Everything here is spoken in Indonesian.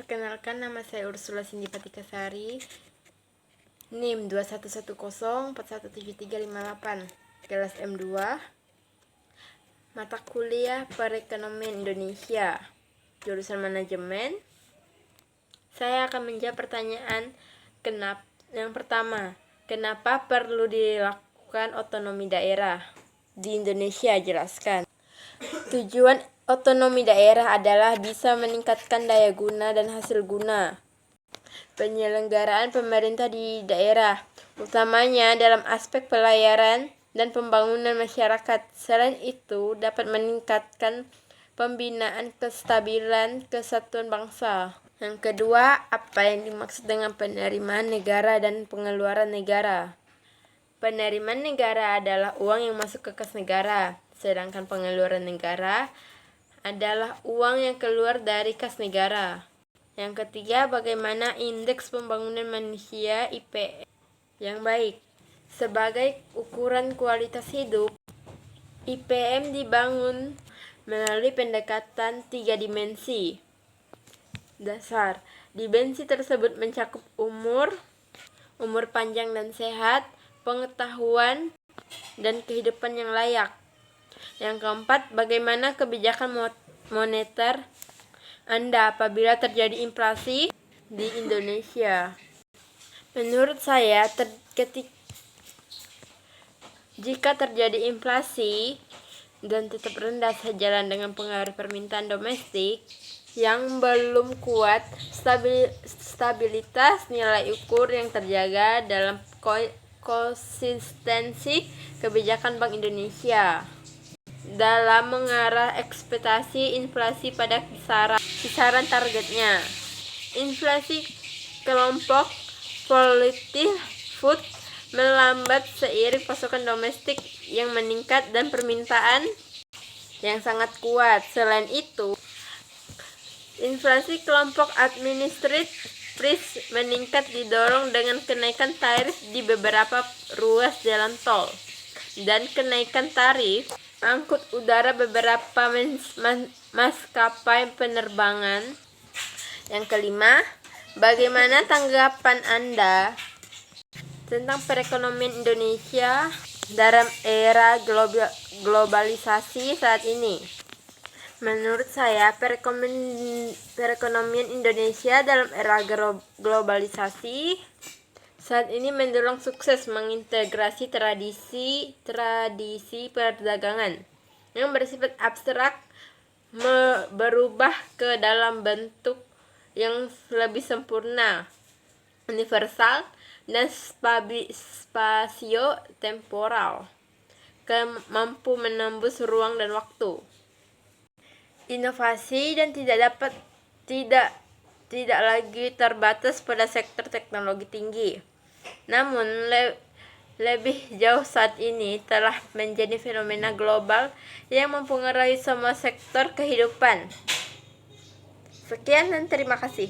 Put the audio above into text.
Perkenalkan, nama saya Ursula Cindy Patikasari, NIM 2110417358, kelas M2, mata kuliah Perekonomian Indonesia, jurusan Manajemen. Saya akan menjawab pertanyaan yang pertama, kenapa perlu dilakukan otonomi daerah di Indonesia? Jelaskan. Tujuan otonomi daerah adalah bisa meningkatkan daya guna dan hasil guna penyelenggaraan pemerintah di daerah, utamanya dalam aspek pelayanan dan pembangunan masyarakat. Selain itu, dapat meningkatkan pembinaan kestabilan kesatuan bangsa. Yang kedua, apa yang dimaksud dengan penerimaan negara dan pengeluaran negara? Penerimaan negara adalah uang yang masuk ke kas negara, sedangkan pengeluaran negara adalah uang yang keluar dari kas negara. Yang ketiga, bagaimana indeks pembangunan manusia IPM yang baik? Sebagai ukuran kualitas hidup, IPM dibangun melalui pendekatan 3 dimensi dasar. Dimensi tersebut mencakup umur panjang dan sehat, pengetahuan, dan kehidupan yang layak. Yang keempat, bagaimana kebijakan moneter Anda apabila terjadi inflasi di Indonesia? Menurut saya, jika terjadi inflasi dan tetap rendah sejalan dengan pengaruh permintaan domestik yang belum kuat, stabilitas nilai ukur yang terjaga dalam konsistensi kebijakan Bank Indonesia dalam mengarah ekspektasi inflasi pada kisaran targetnya. Inflasi kelompok volatile food melambat seiring pasokan domestik yang meningkat dan permintaan yang sangat kuat. Selain itu, inflasi kelompok administrative price meningkat didorong dengan kenaikan tarif di beberapa ruas jalan tol dan kenaikan tarif angkut udara beberapa maskapai penerbangan. Yang kelima, bagaimana tanggapan Anda tentang perekonomian Indonesia dalam era globalisasi saat ini? Menurut saya, perekonomian Indonesia dalam era globalisasi saat ini mendorong sukses mengintegrasi tradisi perdagangan yang bersifat abstrak berubah ke dalam bentuk yang lebih sempurna, universal, dan spasio-temporal, mampu menembus ruang dan waktu. Inovasi dan tidak lagi terbatas pada sektor teknologi tinggi, namun lebih jauh saat ini telah menjadi fenomena global yang mempengaruhi semua sektor kehidupan. Sekian dan terima kasih.